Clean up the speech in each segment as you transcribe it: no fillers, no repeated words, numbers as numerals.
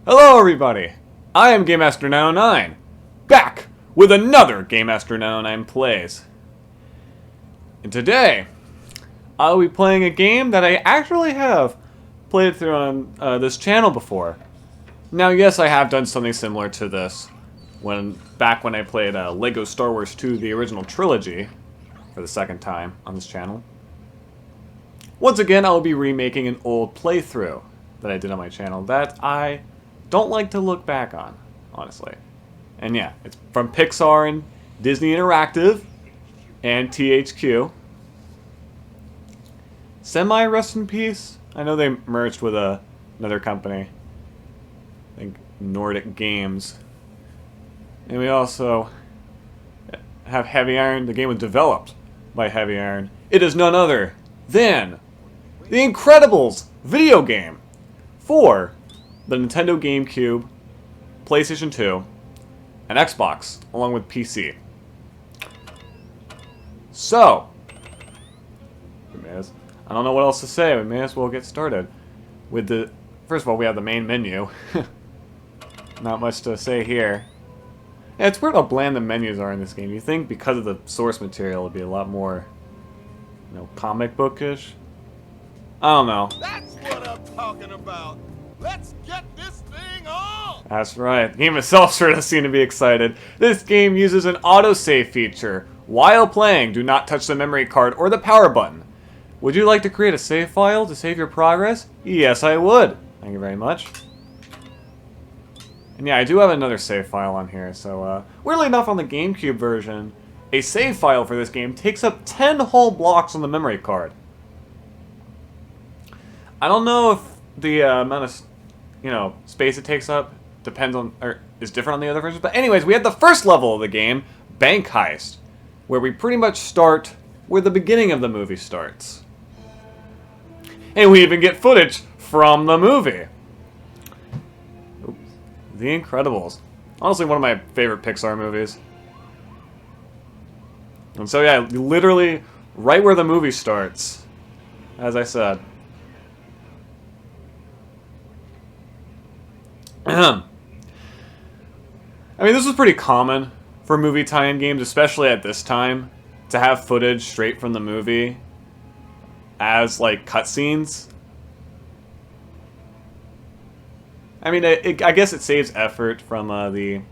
Hello everybody! I am Gamemaster 909, back with another Gamemaster 909 Plays. And today, I'll be playing a game that I actually have played through on this channel before. Now yes, I have done something similar to this back when I played LEGO Star Wars 2, the original trilogy, for the second time on this channel. Once again, I will be remaking an old playthrough that I did on my channel that I don't like to look back on, honestly. And yeah, it's from Pixar and Disney Interactive and THQ. Semi rest in peace. I know they merged with another company. I think Nordic Games. And we also have Heavy Iron. The game was developed by Heavy Iron. It is none other than The Incredibles video game for the Nintendo Gamecube, PlayStation 2, and Xbox, along with PC. So, I don't know what else to say. We may as well get started with the. First of all, we have the main menu. Not much to say here. Yeah, it's weird how bland the menus are in this game. You think because of the source material, it'd be a lot more, comic bookish. I don't know. That's what I'm talking about. Let's get this thing on! That's right. The game itself sure does seem to be excited. This game uses an autosave feature. While playing, do not touch the memory card or the power button. Would you like to create a save file to save your progress? Yes, I would. Thank you very much. And yeah, I do have another save file on here. So, weirdly enough, on the GameCube version, a save file for this game takes up 10 whole blocks on the memory card. I don't know if the amount of space it takes up depends on, or is different on the other versions. But anyways, we have the first level of the game, Bank Heist, where we pretty much start where the beginning of the movie starts. And we even get footage from the movie. Oops. The Incredibles. Honestly, one of my favorite Pixar movies. And so yeah, literally right where the movie starts, as I said. I mean, this was pretty common for movie tie-in games, especially at this time, to have footage straight from the movie as, like, cutscenes. I mean, I guess it saves effort from the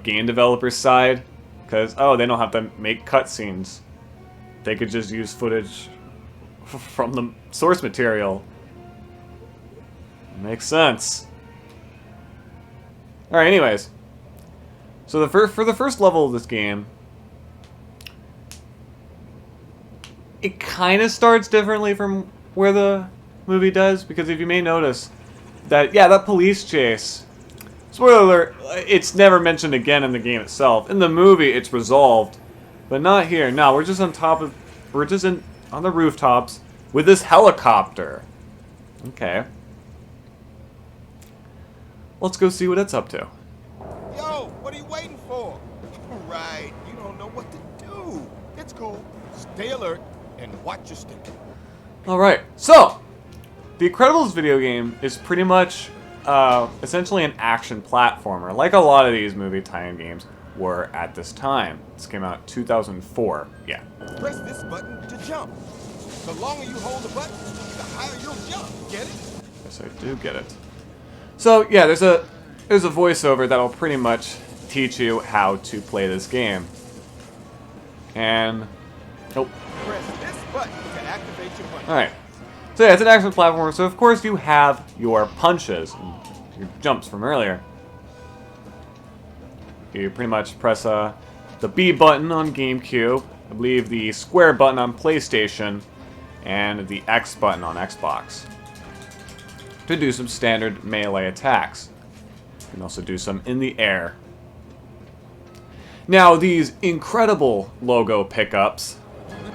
game developers' side, because, they don't have to make cutscenes. They could just use footage from the source material. Makes sense. Alright, anyways. So for the first level of this game, it kind of starts differently from where the movie does, because if you may notice that, that police chase, spoiler alert, it's never mentioned again in the game itself. In the movie, it's resolved, but not here. No, we're just on the rooftops with this helicopter. Okay. Let's go see what it's up to. Yo, what are you waiting for? Right, you don't know what to do. It's cool. Stay alert and watch your step. Alright, so The Incredibles video game is pretty much essentially an action platformer, like a lot of these movie tie-in games were at this time. This came out in 2004. Yeah. Press this button to jump. The longer you hold the button, the higher you'll jump. Get it? Yes, I do get it. So yeah, there's a voiceover that'll pretty much teach you how to play this game. And press this button to activate your punch. Alright. So yeah, it's an action platformer, so of course you have your punches and your jumps from earlier. You pretty much press the B button on GameCube, I believe the square button on PlayStation, and the X button on Xbox to do some standard melee attacks. You can also do some in the air. Now, these incredible logo pickups.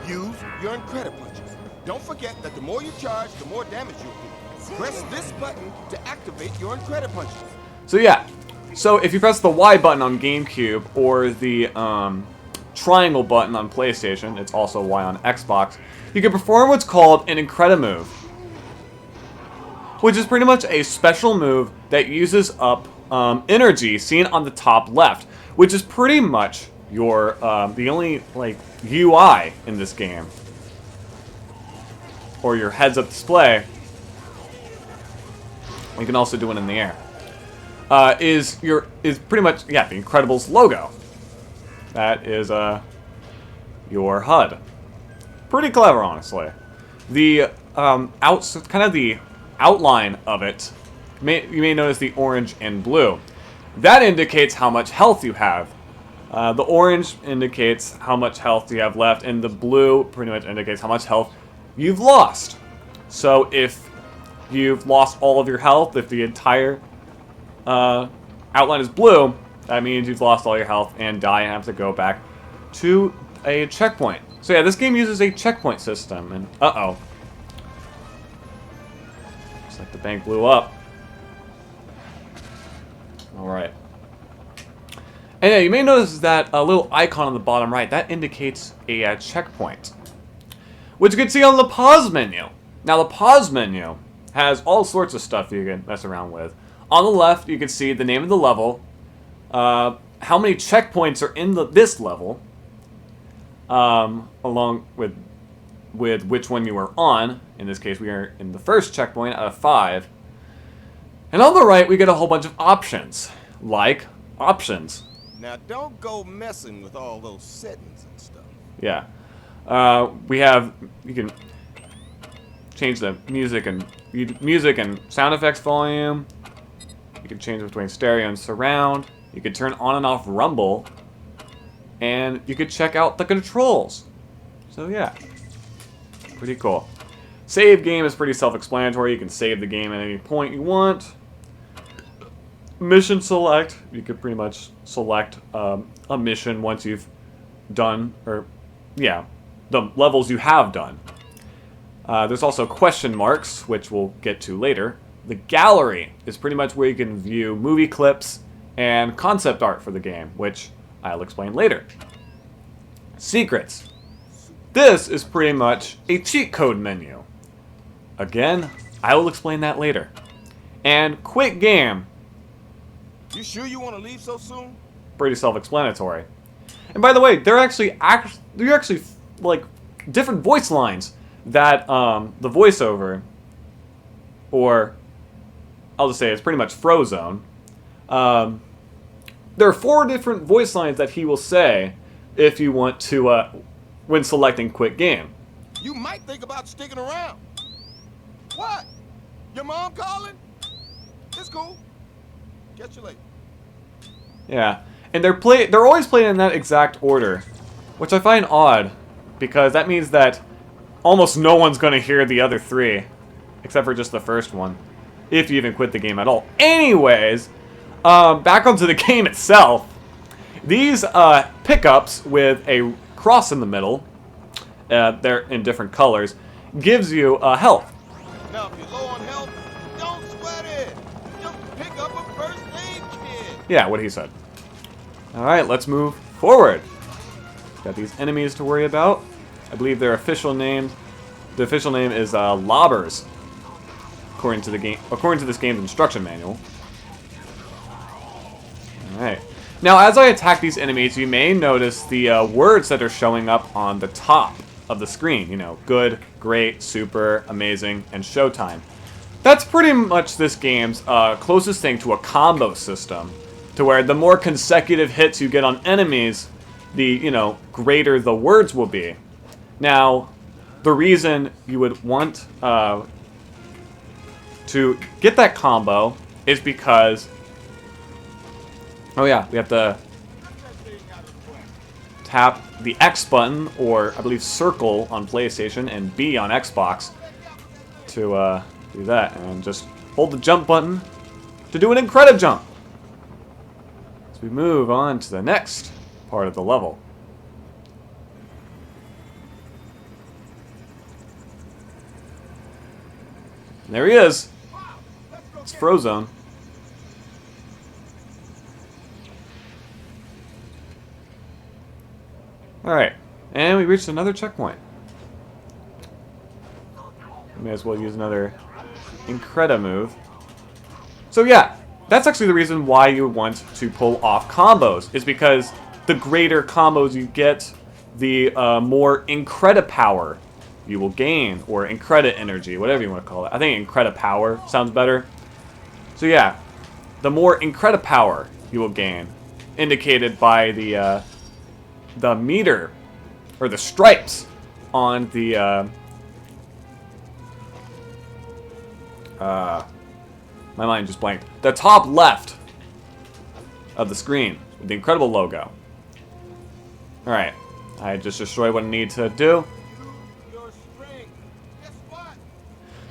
Use your Incredible punches. Don't forget that the more you charge, the more damage you'll do. Press this button to activate your Incredible punches. So yeah, if you press the Y button on GameCube or the triangle button on PlayStation, it's also Y on Xbox, you can perform what's called an Incredimove. which is pretty much a special move that uses up energy seen on the top left, which is pretty much your the only like UI in this game, or your heads-up display. You can also do it in the air. Is pretty much, yeah, the Incredibles logo. That is your HUD. Pretty clever, honestly. The kind of the outline of it, you may notice the orange and blue. That indicates how much health you have. The orange indicates how much health you have left, and the blue pretty much indicates how much health you've lost. So if you've lost all of your health, if the entire outline is blue, that means you've lost all your health and die and have to go back to a checkpoint. So yeah, this game uses a checkpoint system, and uh-oh. Looks like the bank blew up. Alright. And yeah, you may notice that a little icon on the bottom right, that indicates a checkpoint, which you can see on the pause menu. Now the pause menu has all sorts of stuff you can mess around with. On the left, you can see the name of the level, how many checkpoints are in this level, along with which one you are on. In this case, we are in the first checkpoint out of 5. And on the right, we get a whole bunch of options, like options. Now, don't go messing with all those settings and stuff. Yeah. You can change the music and sound effects volume. You can change between stereo and surround. You can turn on and off rumble. And you could check out the controls. So yeah, pretty cool. Save game is pretty self-explanatory. You can save the game at any point you want. Mission select, you could pretty much select a mission once you've done, or yeah, the levels you have done. There's also question marks, which we'll get to later. The gallery is pretty much where you can view movie clips and concept art for the game, which I'll explain later. Secrets. This is pretty much a cheat code menu. Again, I will explain that later. And quick game. You sure you want to leave so soon? Pretty self-explanatory. And by the way, there are actually like different voice lines that the voiceover, or I'll just say it's pretty much Frozone. There are 4 different voice lines that he will say if you want to, when selecting quick game. You might think about sticking around. What? Your mom calling? It's cool. Catch you later. Yeah, and they're always played in that exact order, which I find odd, because that means that almost no one's going to hear the other 3, except for just the first one, if you even quit the game at all. Anyways, back onto the game itself. These pickups with a cross in the middle, they're in different colors, gives you health. Now, if you're low on health, don't sweat it. Just pick up a first aid kit. Yeah, what he said. Alright, let's move forward. Got these enemies to worry about. I believe their official name, the official name is Lobbers, according to this game's instruction manual. Alright. Now, as I attack these enemies, you may notice the words that are showing up on the top of the screen. You know, good, great, super, amazing, and showtime. That's pretty much this game's closest thing to a combo system, to where the more consecutive hits you get on enemies, the, greater the words will be. Now, the reason you would want to get that combo is because, oh yeah, we have to tap the X button, or I believe circle on PlayStation, and B on Xbox to do that, and just hold the jump button to do an incredible jump. So we move on to the next part of the level. And there he is. It's Frozone. Alright, and we reached another checkpoint. We may as well use another Incredimove. So yeah, that's actually the reason why you want to pull off combos, is because the greater combos you get, the more Incredipower you will gain, or Incredit energy, whatever you want to call it. I think Incredipower sounds better. So yeah, the more Incredipower you will gain, indicated by the meter, or the stripes on the my mind just blanked. The top left of the screen with the Incredible logo. Alright, I just destroyed what I need to do.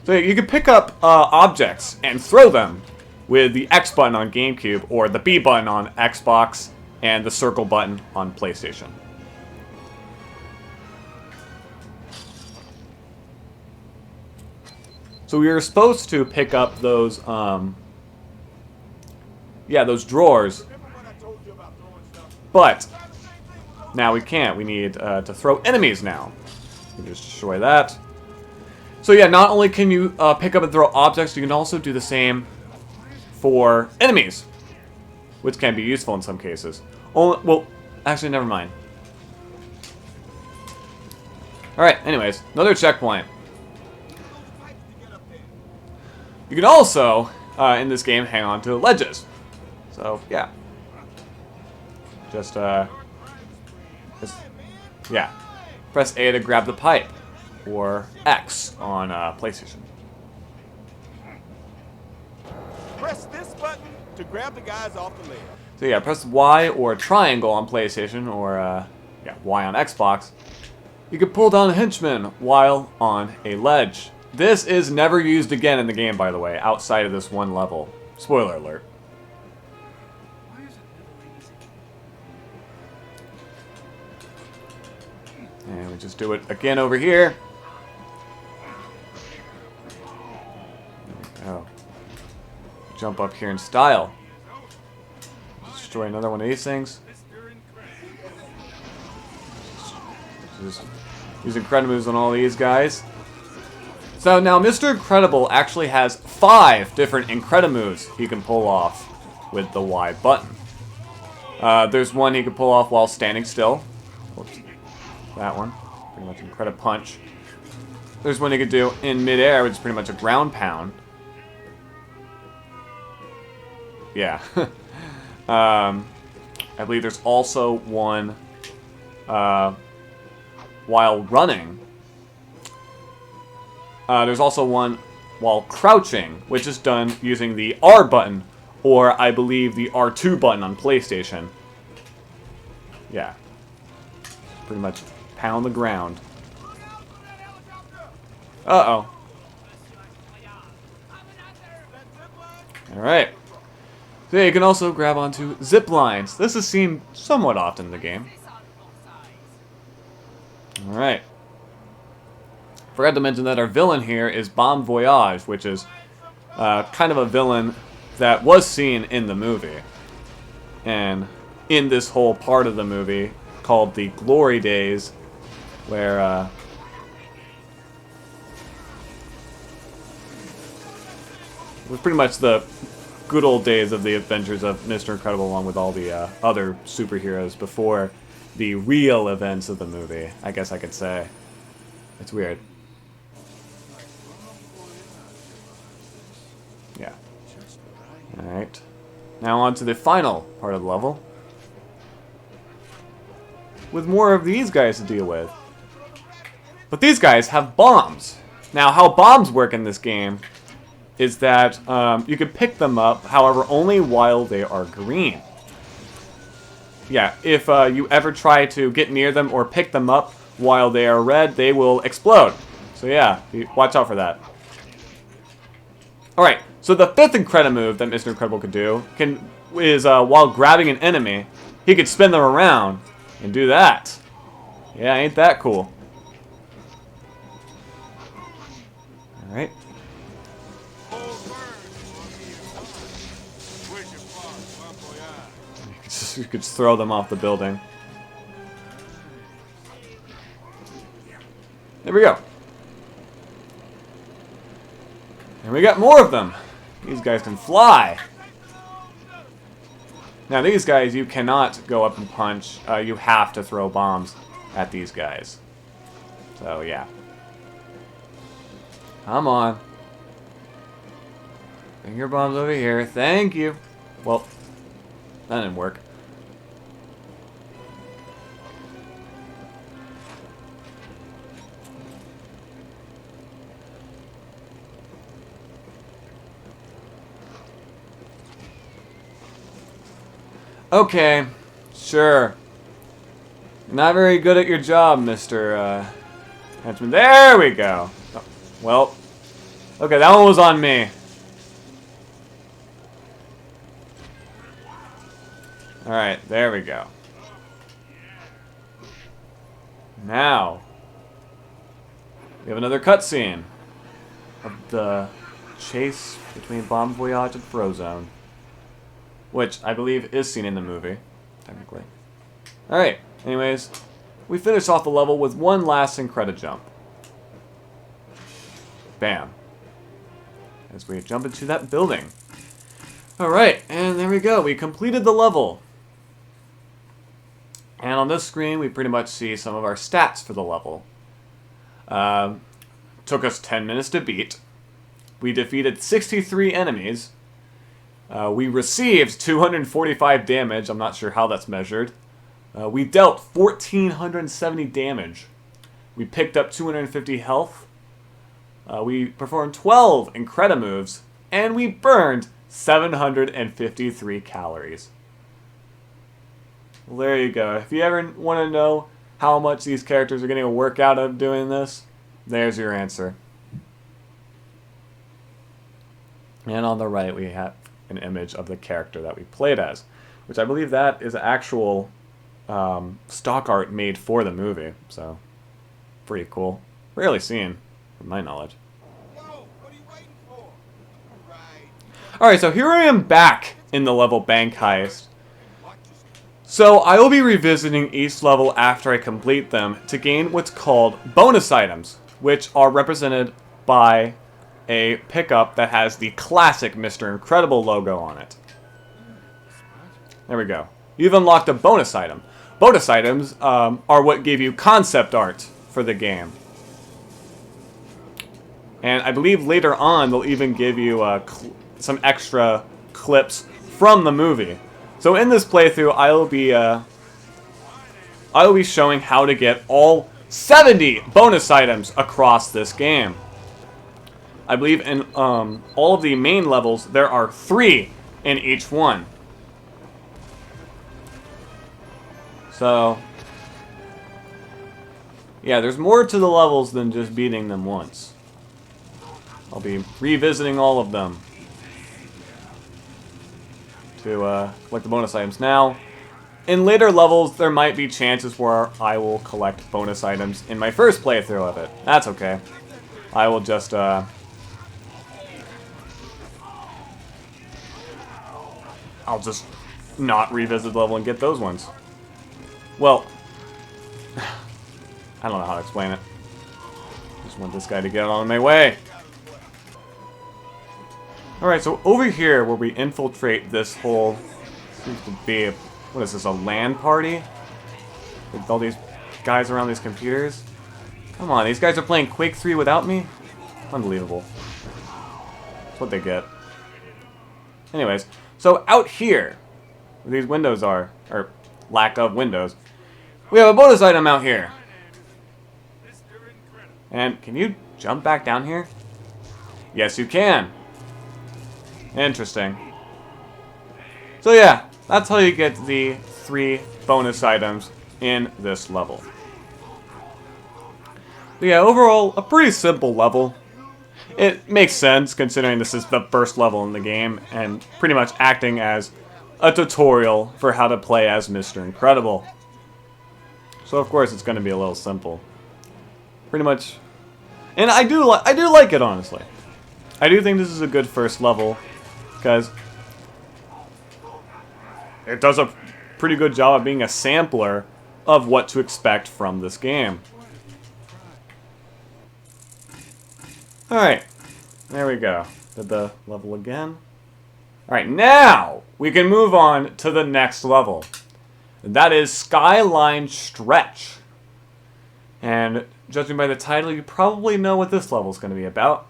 So you can pick up objects and throw them with the X button on GameCube, or the B button on Xbox, and the circle button on PlayStation. So we were supposed to pick up those, those drawers, but now we can't. We need to throw enemies now. We just destroy that. So yeah, not only can you pick up and throw objects, you can also do the same for enemies, which can be useful in some cases. Well, actually, never mind. Alright, anyways, another checkpoint. You can also, in this game, hang on to ledges. So, yeah. Just, yeah. Press A to grab the pipe, or X on PlayStation. Press this button to grab the guys off the ledge. So yeah, press Y or triangle on PlayStation, or Y on Xbox. You can pull down a henchman while on a ledge. This is never used again in the game, by the way, outside of this one level. Spoiler alert. And we just do it again over here. There we go. Jump up here in style. Destroy another one of these things. Just use Incredimoves on all these guys. So now Mr. Incredible actually has 5 different Incredimoves he can pull off with the Y button. There's one he can pull off while standing still. Whoops. That one. Pretty much Incredipunch. There's one he could do in midair, which is pretty much a ground pound. Yeah. I believe there's also one while running. There's also one while crouching, which is done using the R button, or I believe the R2 button on PlayStation. Yeah. Pretty much pound the ground. Uh-oh. Alright. So yeah, you can also grab onto zip lines. This is seen somewhat often in the game. Alright. Forgot to mention that our villain here is Bon Voyage, which is kind of a villain that was seen in the movie. And in this whole part of the movie called the Glory Days, where it was pretty much the good old days of the adventures of Mr. Incredible, along with all the other superheroes before the real events of the movie, I guess I could say. It's weird. Yeah. Alright. Now on to the final part of the level, with more of these guys to deal with. But these guys have bombs. Now, how bombs work in this game is that you can pick them up, however, only while they are green. Yeah, if you ever try to get near them or pick them up while they are red, they will explode. So yeah, watch out for that. Alright, so the 5th Incredimove that Mr. Incredible could do is while grabbing an enemy, he could spin them around and do that. Yeah, ain't that cool. Alright. You could just throw them off the building. There we go. And we got more of them. These guys can fly. Now these guys, you cannot go up and punch. You have to throw bombs at these guys. So yeah. Come on. Bring your bombs over here. Thank you. Well, that didn't work. Okay, sure. You're not very good at your job, Mr. Henchman. There we go. Oh, well, okay, that one was on me. Alright, there we go. Now, we have another cutscene of the chase between Bon Voyage and Frozone, which I believe is seen in the movie, technically. Alright, anyways, we finish off the level with one last Incredi jump. Bam. As we jump into that building. Alright, and there we go. We completed the level. And on this screen, we pretty much see some of our stats for the level. Took us 10 minutes to beat. We defeated 63 enemies. We received 245 damage. I'm not sure how that's measured. We dealt 1,470 damage. We picked up 250 health. We performed 12 Incredi moves. And we burned 753 calories. Well, there you go. If you ever want to know how much these characters are getting a workout of doing this, there's your answer. And on the right, we have an image of the character that we played as, which I believe that is actual stock art made for the movie. So, pretty cool. Rarely seen, from my knowledge. Alright, so here I am back in the level Bank Heist. So I will be revisiting each level after I complete them to gain what's called bonus items, which are represented by a pickup that has the classic Mr. Incredible logo on it. There we go. You've unlocked a bonus item. Bonus items are what give you concept art for the game. And I believe later on they'll even give you some extra clips from the movie. So in this playthrough, I will be showing how to get all 70 bonus items across this game. I believe in all of the main levels, there are 3 in each one. So, yeah, there's more to the levels than just beating them once. I'll be revisiting all of them to collect the bonus items. Now, in later levels, there might be chances where I will collect bonus items in my first playthrough of it. That's okay. I will just, I'll just not revisit the level and get those ones. Well, I don't know how to explain it. Just want this guy to get on my way. Alright, so over here where we infiltrate this whole, seems to be, what is this, a LAN party? With all these guys around these computers? Come on, these guys are playing Quake 3 without me? Unbelievable. That's what they get. Anyways, so out here, where these windows are, or lack of windows, we have a bonus item out here. And can you jump back down here? Yes, you can. Interesting. So yeah, that's how you get the 3 bonus items in this level. But yeah, overall, a pretty simple level. It makes sense considering this is the first level in the game and pretty much acting as a tutorial for how to play as Mr. Incredible. So of course it's going to be a little simple. Pretty much. And I do like it, honestly. I do think this is a good first level because it does a pretty good job of being a sampler of what to expect from this game. Alright, there we go. Did the level again. Alright, now we can move on to the next level. And that is Skyline Stretch. And judging by the title, you probably know what this level is going to be about.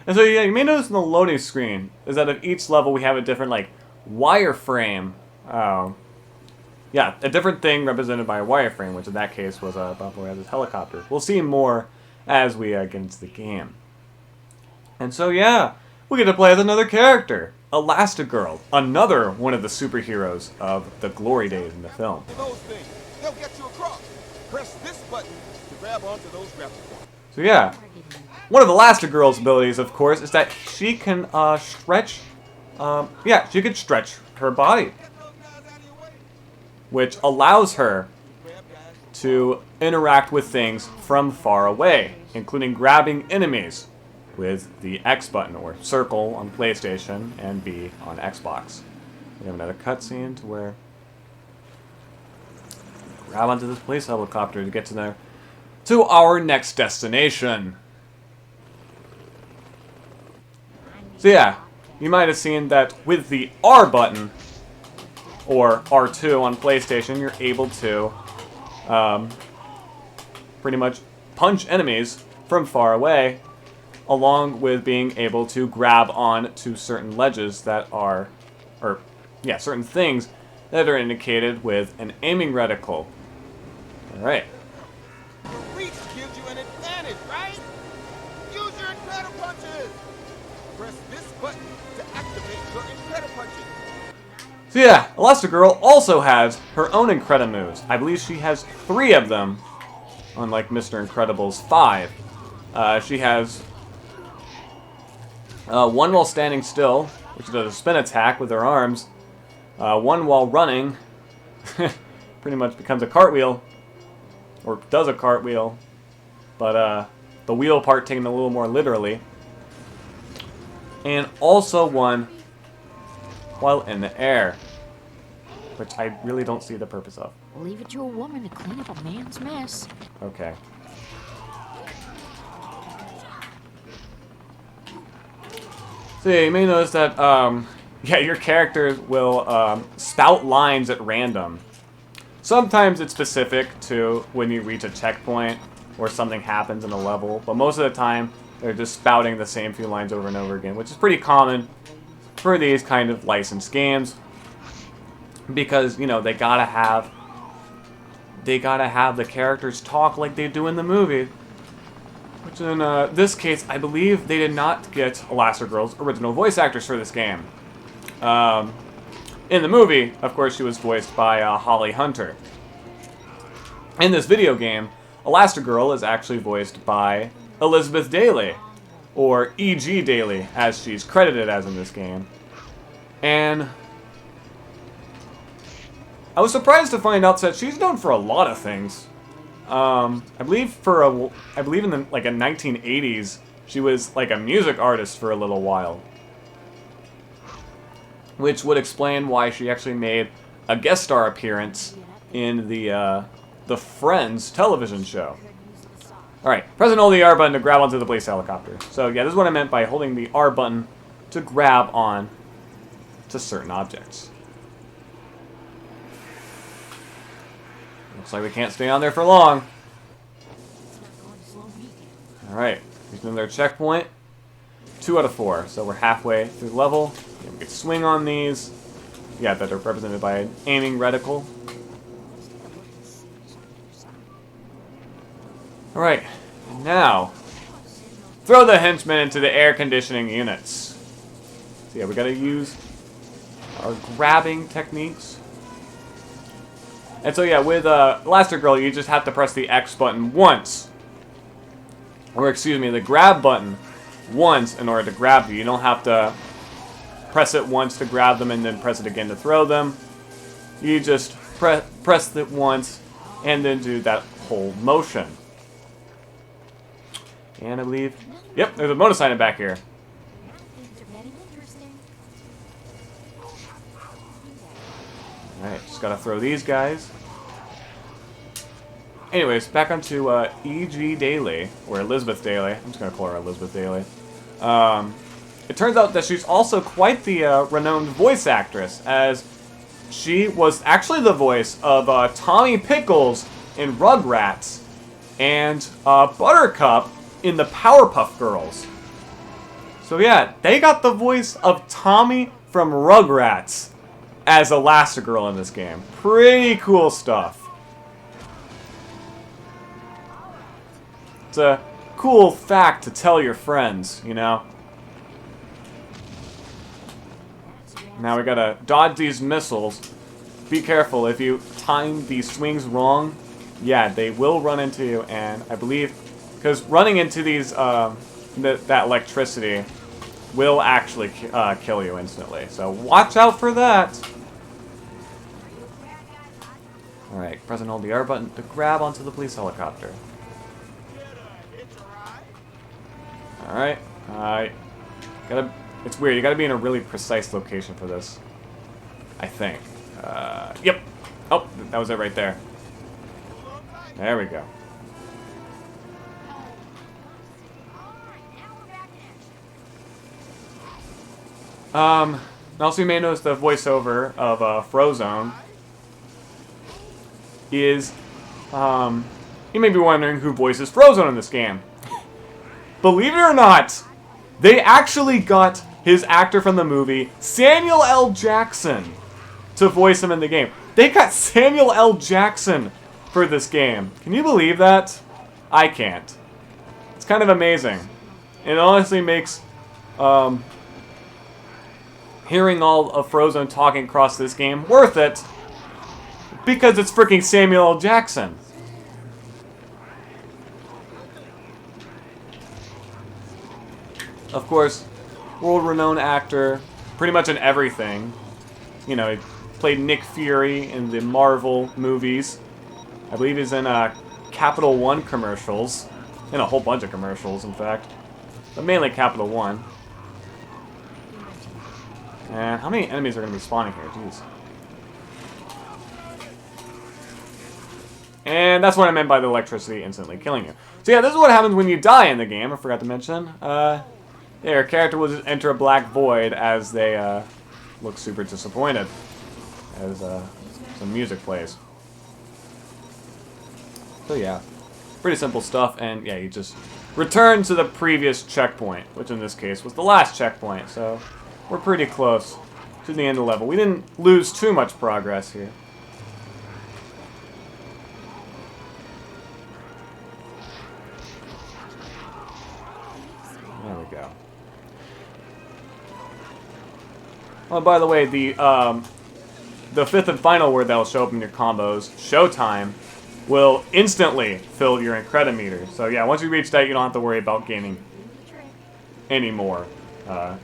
And so yeah, you may notice in the loading screen is that of each level we have a different like wireframe. Yeah, a different thing represented by a wireframe, which in that case was Bob Boyaz's helicopter. We'll see more as we get into the game. And so yeah, we get to play as another character, Elastigirl, another one of the superheroes of the glory days in the film. Those things, they'll get you across. Press this button to grab onto those grapple points. So yeah, one of Elastigirl's abilities, of course, is that she can stretch. Yeah, she can stretch her body, which allows her to interact with things from far away, including grabbing enemies with the X button, or circle on PlayStation and B on Xbox. We have another cutscene to where grab onto this police helicopter to get to our next destination. So yeah, you might have seen that with the R button, or R2 on PlayStation, you're able to pretty much punch enemies from far away, along with being able to grab on to certain ledges that are, or yeah, certain things that are indicated with an aiming reticle. Alright. Reach gives you an advantage, right? Use your incredible punches! Press this button to activate your incredible punches. So yeah, Elastigirl also has her own Incredible moves. I believe she has 3 of them, unlike Mr. Incredible's 5. She has one while standing still, which does a spin attack with her arms. One while running, pretty much becomes a cartwheel, or does a cartwheel, but the wheel part taken a little more literally. And also one while in the air, which I really don't see the purpose of. Leave it to a woman to clean up a man's mess. Okay. So yeah, you may notice that, yeah, your character will spout lines at random. Sometimes it's specific to when you reach a checkpoint or something happens in a level, but most of the time they're just spouting the same few lines over and over again, which is pretty common for these kind of licensed games, because, you know, they gotta have the characters talk like they do in the movie. Which in this case, I believe they did not get Elastigirl's original voice actors for this game. In the movie, of course, she was voiced by Holly Hunter. In this video game, Elastigirl is actually voiced by Elizabeth Daily, or E.G. Daily, as she's credited as in this game. And I was surprised to find out that she's known for a lot of things. I believe in the like a 1980s, she was like a music artist for a little while, which would explain why she actually made a guest star appearance in the Friends television show. Alright, press and hold the R button to grab onto the police helicopter. So yeah, this is what I meant by holding the R button to grab on to certain objects. Looks like we can't stay on there for long. Alright, here's another checkpoint. 2 out of 4, so we're halfway through the level. Yeah, we can swing on these. Yeah, that are represented by an aiming reticle. Alright, now, throw the henchmen into the air conditioning units. So yeah, we gotta use our grabbing techniques. And so yeah, with Elastigirl, you just have to press the X button once. Or excuse me, the grab button once in order to grab you. You don't have to press it once to grab them and then press it again to throw them. You just press it once and then do that whole motion. And I believe, yep, there's a motorcycle back here. Alright, just gotta throw these guys. Anyways, back onto E.G. Daily, or Elizabeth Daily. I'm just gonna call her Elizabeth Daily. it turns out that she's also quite the renowned voice actress, as she was actually the voice of Tommy Pickles in Rugrats and Buttercup in the Powerpuff Girls. So yeah, they got the voice of Tommy from Rugrats as Elastigirl in this game. Pretty cool stuff. It's a cool fact to tell your friends, you know? Now we gotta dodge these missiles. Be careful, if you time these swings wrong, yeah, they will run into you, and I believe, because running into these, that electricity will actually kill you instantly. So watch out for that. Alright, press and hold the R button to grab onto the police helicopter. Alright, it's weird, you gotta be in a really precise location for this. I think. Yep. Oh, that was it right there. There we go. Also you may notice the voiceover of Frozone is, you may be wondering who voices Frozone in this game. Believe it or not, they actually got his actor from the movie, Samuel L. Jackson, to voice him in the game. They got Samuel L. Jackson for this game. Can you believe that? I can't. It's kind of amazing. It honestly makes hearing all of Frozone talking across this game worth it, because it's freaking Samuel L. Jackson. Of course, world-renowned actor, pretty much in everything. You know, he played Nick Fury in the Marvel movies. I believe he's in Capital One commercials. In a whole bunch of commercials, in fact. But mainly Capital One. And how many enemies are going to be spawning here? Jeez. And that's what I meant by the electricity instantly killing you. So yeah, this is what happens when you die in the game, I forgot to mention. Your character will just enter a black void as they look super disappointed as some music plays. So yeah, pretty simple stuff, and yeah, you just return to the previous checkpoint, which in this case was the last checkpoint, so we're pretty close to the end of the level. We didn't lose too much progress here. There we go. Oh, by the way, the fifth and final word that will show up in your combos, Showtime, will instantly fill your Incredimeter. So yeah, once you reach that, you don't have to worry about gaining any more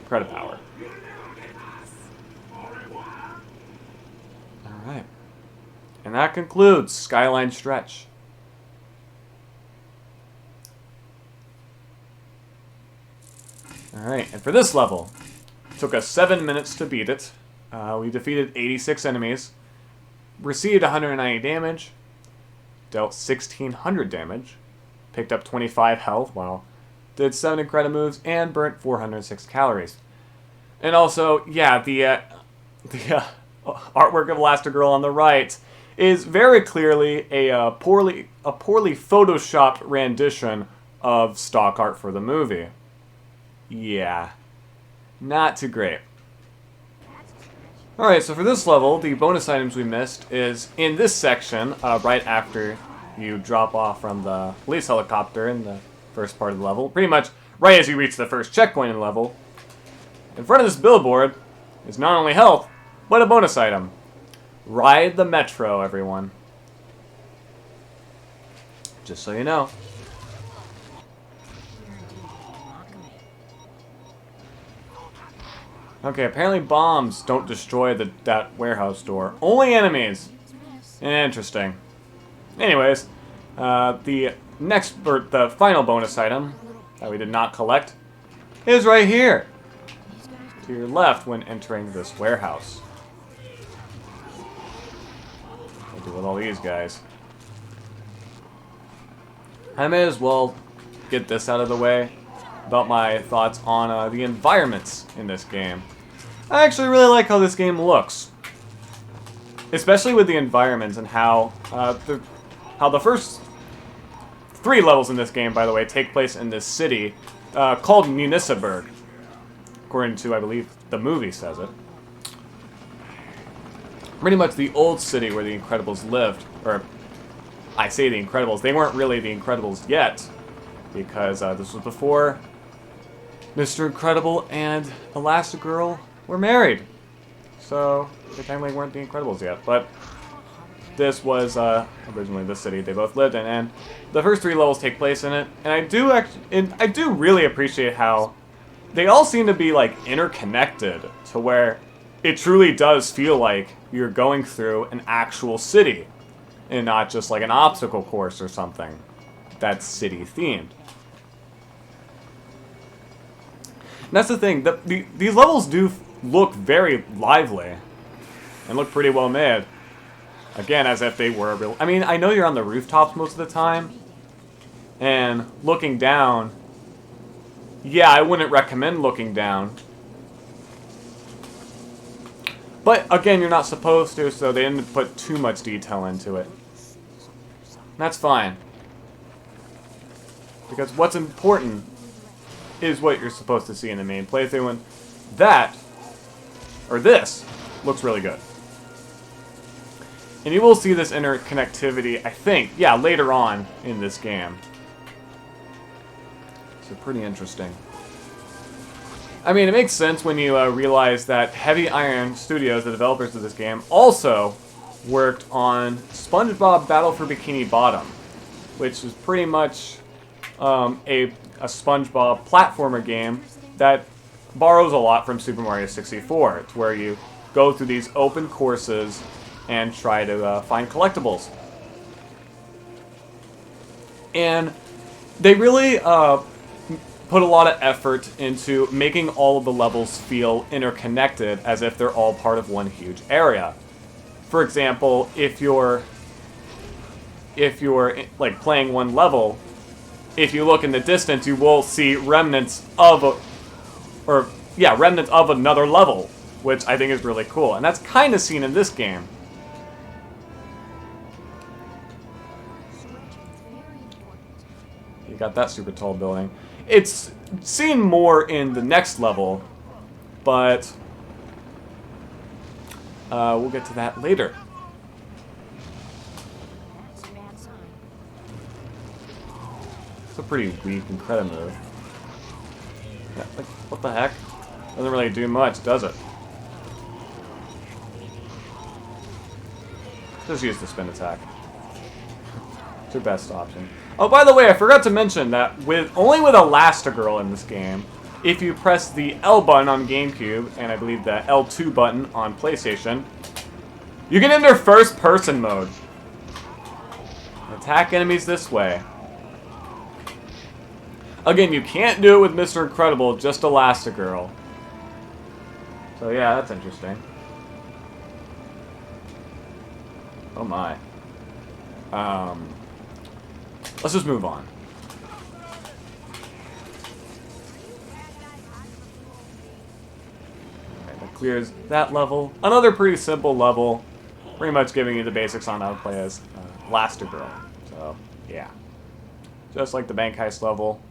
credit power. Alright. And that concludes Skyline Stretch. Alright, and for this level, it took us 7 minutes to beat it. We defeated 86 enemies, received 190 damage, dealt 1600 damage, picked up 25 health, wow, did 7 incredible moves, and burnt 406 calories. And also, yeah, the artwork of Elastigirl on the right is very clearly a poorly photoshopped rendition of stock art for the movie. Yeah, not too great. Alright, so for this level, the bonus items we missed is in this section, right after you drop off from the police helicopter in the first part of the level. Pretty much right as you reach the first checkpoint in the level. In front of this billboard is not only health, but a bonus item. Ride the Metro, everyone. Just so you know. Okay, apparently bombs don't destroy that warehouse door. Only enemies. Interesting. Anyways, the final bonus item that we did not collect is right here, to your left when entering this warehouse. What do with all these guys? I may as well get this out of the way. about my thoughts on the environments in this game. I actually really like how this game looks, especially with the environments and how the first 3 levels in this game, by the way, take place in this city called Municiberg, according to, I believe, the movie says it. Pretty much the old city where the Incredibles lived, or I say the Incredibles, they weren't really the Incredibles yet, because this was before Mr. Incredible and Elastigirl were married. So, they technically weren't the Incredibles yet, but this was originally the city they both lived in, and the first 3 levels take place in it, and I do really appreciate how they all seem to be, like, interconnected, to where it truly does feel like you're going through an actual city, and not just like an obstacle course or something that's city-themed. And that's the thing, these levels do look very lively, and look pretty well made. Again, as if they were real. I mean, I know you're on the rooftops most of the time, and looking down, yeah, I wouldn't recommend looking down. But, again, you're not supposed to, so they didn't put too much detail into it. That's fine. Because what's important is what you're supposed to see in the main playthrough, and that, or this, looks really good. And you will see this interconnectivity, I think, yeah, later on in this game. So pretty interesting. I mean, it makes sense when you realize that Heavy Iron Studios, the developers of this game, also worked on SpongeBob Battle for Bikini Bottom, which is pretty much a SpongeBob platformer game that borrows a lot from Super Mario 64. It's where you go through these open courses and try to find collectibles. And they really put a lot of effort into making all of the levels feel interconnected, as if they're all part of one huge area. For example, if you're like playing one level, if you look in the distance, you will see remnants of remnants of another level, which I think is really cool, and that's kind of seen in this game. You got that super tall building. It's seen more in the next level, but we'll get to that later. It's a pretty weak Incredible move. Yeah, like, what the heck? Doesn't really do much, does it? Just use the spin attack. It's your best option. Oh, by the way, I forgot to mention that only with Elastigirl in this game, if you press the L button on Gamecube, and I believe the L2 button on PlayStation, you can enter first-person mode. Attack enemies this way. Again, you can't do it with Mr. Incredible, just Elastigirl. So yeah, that's interesting. Oh my. Let's just move on. Okay, that clears that level. Another pretty simple level. Pretty much giving you the basics on how to play as Elastigirl. So, yeah. Just like the bank heist level.